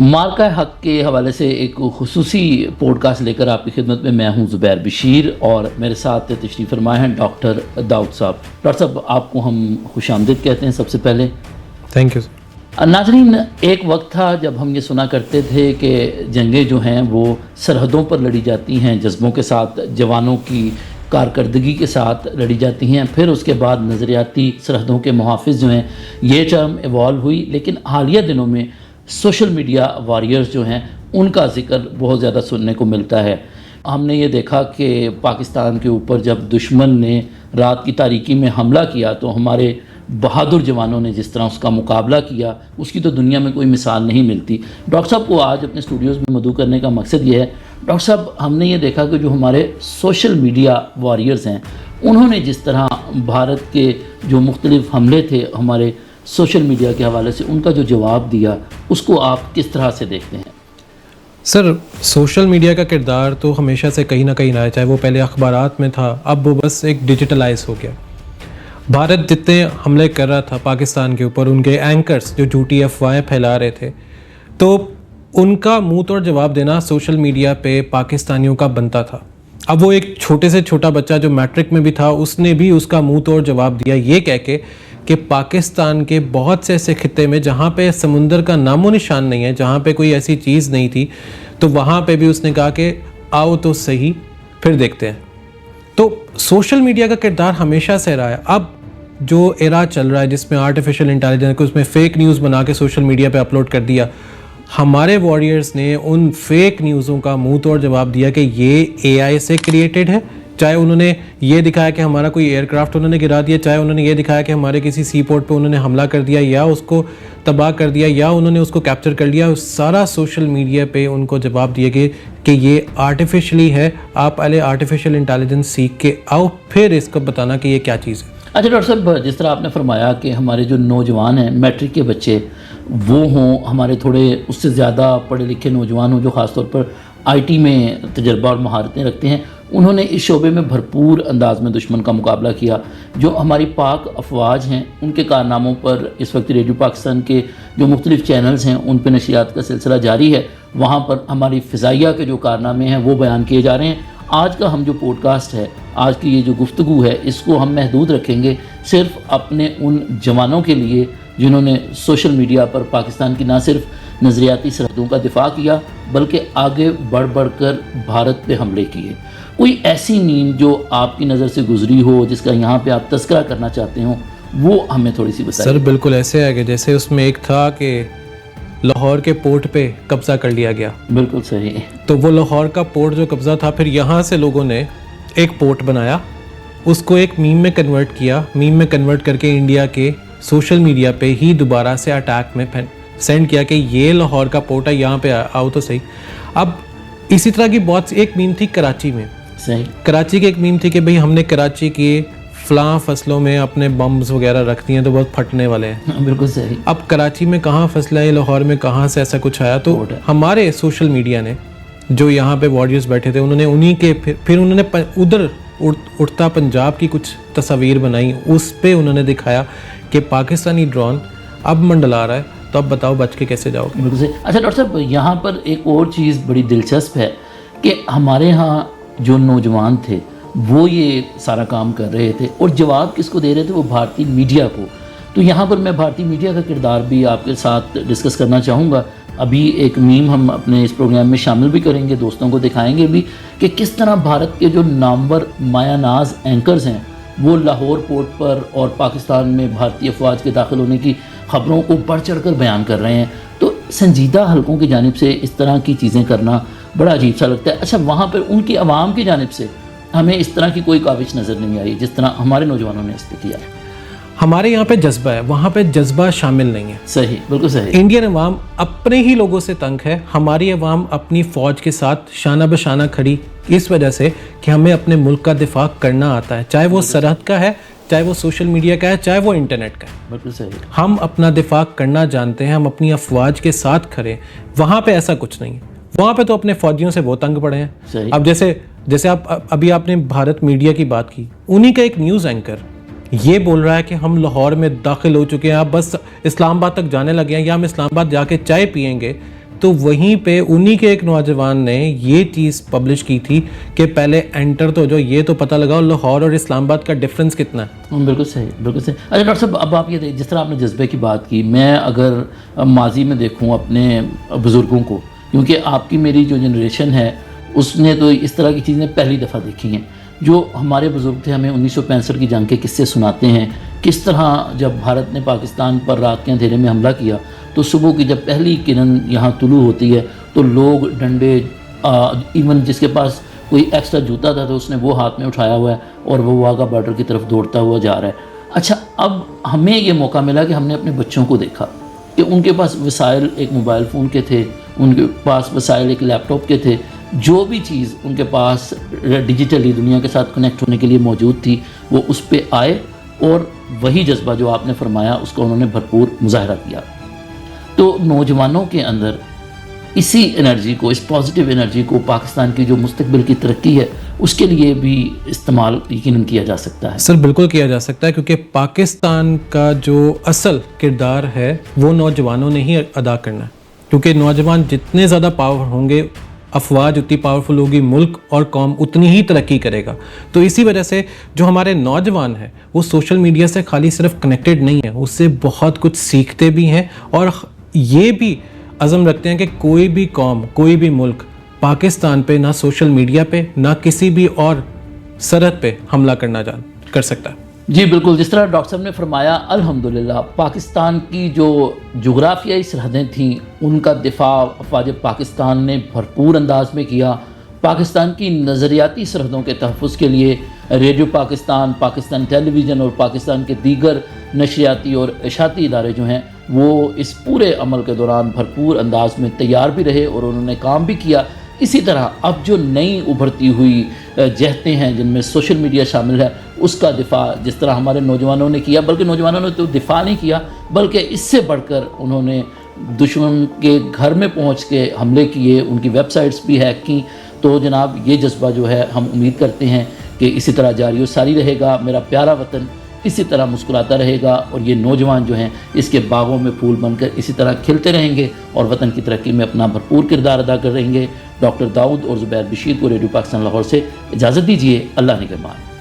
مارکہ حق کے حوالے سے ایک خصوصی پوڈ کاسٹ لے کر آپ کی خدمت میں ہوں زبیر بشیر، اور میرے ساتھ تشریف فرما ہیں ڈاکٹر داؤد صاحب۔ ڈاکٹر صاحب، آپ کو ہم خوش آمدید کہتے ہیں سب سے پہلے۔ Thank you sir. ناظرین، ایک وقت تھا جب ہم یہ سنا کرتے تھے کہ جنگیں جو ہیں وہ سرحدوں پر لڑی جاتی ہیں، جذبوں کے ساتھ، جوانوں کی کارکردگی کے ساتھ لڑی جاتی ہیں، پھر اس کے بعد نظریاتی سرحدوں کے محافظ جو ہیں، یہ ٹرم ایوالو ہوئی، لیکن حالیہ دنوں میں سوشل میڈیا واریئرز جو ہیں ان کا ذکر بہت زیادہ سننے کو ملتا ہے۔ ہم نے یہ دیکھا کہ پاکستان کے اوپر جب دشمن نے رات کی تاریکی میں حملہ کیا تو ہمارے بہادر جوانوں نے جس طرح اس کا مقابلہ کیا، اس کی تو دنیا میں کوئی مثال نہیں ملتی۔ ڈاکٹر صاحب کو آج اپنے اسٹوڈیوز میں مدعو کرنے کا مقصد یہ ہے، ڈاکٹر صاحب ہم نے یہ دیکھا کہ جو ہمارے سوشل میڈیا واریئرز ہیں انہوں نے جس طرح بھارت کے جو مختلف حملے تھے ہمارے سوشل میڈیا کے حوالے سے ان کا جو جواب دیا، اس کو آپ کس طرح سے دیکھتے ہیں؟ سر، سوشل میڈیا کا کردار تو ہمیشہ سے کہیں نہ کہیں رہا ہے، چاہے وہ پہلے اخبارات میں تھا، اب وہ بس ایک ڈیجیٹلائز ہو گیا۔ بھارت جتنے حملے کر رہا تھا پاکستان کے اوپر، ان کے اینکرز جو جھوٹی افواہیں پھیلا رہے تھے، تو ان کا منہ توڑ جواب دینا سوشل میڈیا پہ پاکستانیوں کا بنتا تھا۔ اب وہ ایک چھوٹے سے چھوٹا بچہ جو میٹرک میں بھی تھا، اس نے بھی اس کا منہ توڑ جواب دیا، یہ کہہ کے کہ پاکستان کے بہت سے ایسے خطے میں جہاں پہ سمندر کا نام و نشان نہیں ہے، جہاں پہ کوئی ایسی چیز نہیں تھی، تو وہاں پہ بھی اس نے کہا کہ آؤ تو صحیح پھر دیکھتے ہیں۔ تو سوشل میڈیا کا کردار ہمیشہ سے رہا ہے۔ اب جو ایرا چل رہا ہے جس میں آرٹیفیشل انٹیلیجنس کو اس میں فیک نیوز بنا کے سوشل میڈیا پہ اپلوڈ کر دیا، ہمارے واریئرز نے ان فیک نیوزوں کا منہ توڑ جواب دیا کہ یہ اے آئی سے کریٹڈ ہے، چاہے انہوں نے یہ دکھایا کہ ہمارا کوئی ایئر کرافٹ انہوں نے گرا دیا، چاہے انہوں نے یہ دکھایا کہ ہمارے کسی سی پورٹ پہ انہوں نے حملہ کر دیا یا اس کو تباہ کر دیا یا انہوں نے اس کو کیپچر کر لیا، سارا سوشل میڈیا پہ ان کو جواب دیا کہ یہ آرٹیفیشلی ہے، آپ پہلے آرٹیفیشل انٹیلیجنس سیکھ کے آؤ پھر اس کو بتانا کہ یہ کیا چیز ہے۔ اچھا ڈاکٹر صاحب، جس طرح آپ نے فرمایا کہ ہمارے جو نوجوان ہیں، میٹرک کے بچے وہ ہوں، ہمارے تھوڑے اس سے زیادہ پڑھے لکھے نوجوان ہوں جو خاص طور پر آئی ٹی میں تجربہ اور مہارتیں رکھتے ہیں، انہوں نے اس شعبے میں بھرپور انداز میں دشمن کا مقابلہ کیا۔ جو ہماری پاک افواج ہیں ان کے کارناموں پر اس وقت ریڈیو پاکستان کے جو مختلف چینلز ہیں ان پہ نشریات کا سلسلہ جاری ہے، وہاں پر ہماری فضائیہ کے جو کارنامے ہیں وہ بیان کیے جا رہے ہیں۔ آج کا ہم جو پوڈ کاسٹ ہے، آج کی یہ جو گفتگو ہے، اس کو ہم محدود رکھیں گے صرف اپنے ان جوانوں کے لیے جنہوں نے سوشل میڈیا پر پاکستان کی نہ صرف نظریاتی سرحدوں کا دفاع کیا بلکہ آگے بڑھ بڑھ کر بھارت پہ حملے کیے۔ کوئی ایسی نیند جو آپ کی نظر سے گزری ہو جس کا یہاں پہ آپ تذکرہ کرنا چاہتے ہوں، وہ ہمیں تھوڑی سی بتائیے۔ سر بالکل ایسے ہے کہ جیسے اس میں ایک تھا کہ لاہور کے پورٹ پہ قبضہ کر لیا گیا۔ بالکل صحیح۔ تو وہ لاہور کا پورٹ جو قبضہ تھا، پھر یہاں سے لوگوں نے ایک پورٹ بنایا، اس کو ایک میم میں کنورٹ کیا، میم میں کنورٹ کر کے انڈیا کے سوشل میڈیا پہ ہی دوبارہ سے اٹیک میں سینڈ کیا کہ یہ لاہور کا پورٹ ہے، یہاں پہ آؤ تو صحیح۔ اب اسی طرح کی بہت ایک میم تھی کراچی میں، صحیح، کراچی کی ایک میم تھی کہ بھئی ہم نے کراچی کی فلاں فصلوں میں اپنے بمز وغیرہ رکھ دیے ہیں تو بہت پھٹنے والے ہیں۔ بالکل صحیح۔ اب کراچی میں کہاں فصلہ ہے، لاہور میں کہاں سے ایسا کچھ آیا؟ تو ہمارے سوشل میڈیا نے جو یہاں پہ واریئرز بیٹھے تھے، انہوں نے انہی کے پھر انہوں نے ادھر اڑتا پنجاب کی کچھ تصاویر بنائی، اس پہ انہوں نے دکھایا کہ پاکستانی ڈرون اب منڈلا رہا ہے، تو اب بتاؤ بچ کے کیسے جاؤ گے؟ بالکل صحیح۔ اچھا ڈاکٹر صاحب، یہاں پر ایک اور چیز بڑی دلچسپ ہے کہ ہمارے ہاں جو نوجوان تھے وہ یہ سارا کام کر رہے تھے اور جواب کس کو دے رہے تھے؟ وہ بھارتی میڈیا کو۔ تو یہاں پر میں بھارتی میڈیا کا کردار بھی آپ کے ساتھ ڈسکس کرنا چاہوں گا۔ ابھی ایک میم ہم اپنے اس پروگرام میں شامل بھی کریں گے، دوستوں کو دکھائیں گے بھی کہ کس طرح بھارت کے جو نامور مایا ناز اینکرز ہیں وہ لاہور پورٹ پر اور پاکستان میں بھارتی افواج کے داخل ہونے کی خبروں کو بڑھ چڑھ کر بیان کر رہے ہیں۔ تو سنجیدہ حلقوں کی جانب سے اس طرح کی چیزیں کرنا بڑا عجیب سا لگتا ہے۔ اچھا، وہاں پر ان کی عوام کی جانب سے ہمیں اس طرح کی کوئی کاوش نظر نہیں آئی جس طرح ہمارے نوجوانوں نے اس پہ کیا ہے۔ ہمارے یہاں پہ جذبہ ہے، وہاں پہ جذبہ شامل نہیں ہے۔ صحیح، بالکل صحیح۔ انڈین عوام اپنے ہی لوگوں سے تنگ ہے، ہماری عوام اپنی فوج کے ساتھ شانہ بشانہ کھڑی اس وجہ سے کہ ہمیں اپنے ملک کا دفاع کرنا آتا ہے، چاہے وہ سرحد کا ہے، چاہے وہ سوشل میڈیا کا ہے، چاہے وہ انٹرنیٹ کا ہے۔ بالکل صحیح۔ ہم اپنا دفاع کرنا جانتے ہیں، ہم اپنی افواج کے ساتھ کھڑے۔ وہاں پہ ایسا کچھ نہیں ہے، وہاں پہ تو اپنے فوجیوں سے وہ تنگ پڑے ہیں۔ اب جیسے ابھی آپ نے بھارت میڈیا کی بات کی، انہی کا ایک نیوز اینکر یہ بول رہا ہے کہ ہم لاہور میں داخل ہو چکے ہیں، آپ بس اسلام آباد تک جانے لگے ہیں، یا ہم اسلام آباد جا کے چائے پئیں گے تو وہیں پہ انہی کے ایک نوجوان نے یہ چیز پبلش کی تھی کہ پہلے انٹر تو جو یہ تو پتہ لگاؤ لاہور اور اسلام آباد کا ڈفرینس کتنا ہے. بالکل صحیح، بالکل صحیح. اچھا ڈاکٹر صاحب، اب آپ یہ جس طرح آپ نے جذبے کی بات کی، میں اگر ماضی میں دیکھوں اپنے بزرگوں کو، کیونکہ آپ کی میری جو جنریشن ہے اس نے تو اس طرح کی چیزیں پہلی دفعہ دیکھی ہیں. جو ہمارے بزرگ تھے ہمیں 1965 کی جنگ کے قصے سناتے ہیں، کس طرح جب بھارت نے پاکستان پر رات کے اندھیرے میں حملہ کیا تو صبح کی جب پہلی کرن یہاں طلوع ہوتی ہے تو لوگ ڈنڈے، ایون جس کے پاس کوئی ایکسٹرا جوتا تھا تو اس نے وہ ہاتھ میں اٹھایا ہوا ہے اور وہ واغہ بارڈر کی طرف دوڑتا ہوا جا رہا ہے. اچھا، اب ہمیں یہ موقع ملا کہ ہم نے اپنے بچوں کو دیکھا کہ ان کے پاس وسائل ایک موبائل فون کے تھے، ان کے پاس وسائل ایک لیپ ٹاپ کے تھے، جو بھی چیز ان کے پاس ڈیجیٹلی دنیا کے ساتھ کنیکٹ ہونے کے لیے موجود تھی وہ اس پہ آئے اور وہی جذبہ جو آپ نے فرمایا اس کا انہوں نے بھرپور مظاہرہ کیا. تو نوجوانوں کے اندر اسی انرجی کو، اس پازیٹیو انرجی کو پاکستان کی جو مستقبل کی ترقی ہے اس کے لیے بھی استعمال یقیناً کیا جا سکتا ہے. سر بالکل کیا جا سکتا ہے، کیونکہ پاکستان کا جو اصل کردار ہے وہ نوجوانوں نے ہی ادا کرنا ہے. کیونکہ نوجوان جتنے زیادہ پاور ہوں گے، افواج اتنی پاورفل ہوگی، ملک اور قوم اتنی ہی ترقی کرے گا. تو اسی وجہ سے جو ہمارے نوجوان ہیں وہ سوشل میڈیا سے خالی صرف کنیکٹڈ نہیں ہیں، اس سے بہت کچھ سیکھتے بھی ہیں اور یہ بھی عزم رکھتے ہیں کہ کوئی بھی قوم، کوئی بھی ملک پاکستان پہ نہ سوشل میڈیا پہ نہ کسی بھی اور سرحد پہ حملہ کر سکتا ہے. جی بالکل، جس طرح ڈاکٹر صاحب نے فرمایا، الحمدللہ پاکستان کی جو جغرافیائی سرحدیں تھیں ان کا دفاع افواج پاکستان نے بھرپور انداز میں کیا. پاکستان کی نظریاتی سرحدوں کے تحفظ کے لیے ریڈیو پاکستان، پاکستان ٹیلی ویژن اور پاکستان کے دیگر نشریاتی اور اشاعتی ادارے جو ہیں وہ اس پورے عمل کے دوران بھرپور انداز میں تیار بھی رہے اور انہوں نے کام بھی کیا. اسی طرح اب جو نئی ابھرتی ہوئی جہتیں ہیں جن میں سوشل میڈیا شامل ہے اس کا دفاع جس طرح ہمارے نوجوانوں نے کیا، بلکہ نوجوانوں نے تو دفاع نہیں کیا بلکہ اس سے بڑھ کر انہوں نے دشمن کے گھر میں پہنچ کے حملے کیے، ان کی ویب سائٹس بھی ہیک کی. تو جناب یہ جذبہ جو ہے ہم امید کرتے ہیں کہ اسی طرح جاری و ساری رہے گا. میرا پیارا وطن اسی طرح مسکراتا رہے گا اور یہ نوجوان جو ہیں اس کے باغوں میں پھول بن کر اسی طرح کھلتے رہیں گے اور وطن کی ترقی میں اپنا بھرپور کردار ادا کر رہیں گے. ڈاکٹر داؤد اور زبیر بشیر کو ریڈیو پاکستان لاہور سے اجازت دیجیے. اللہ نگہبان.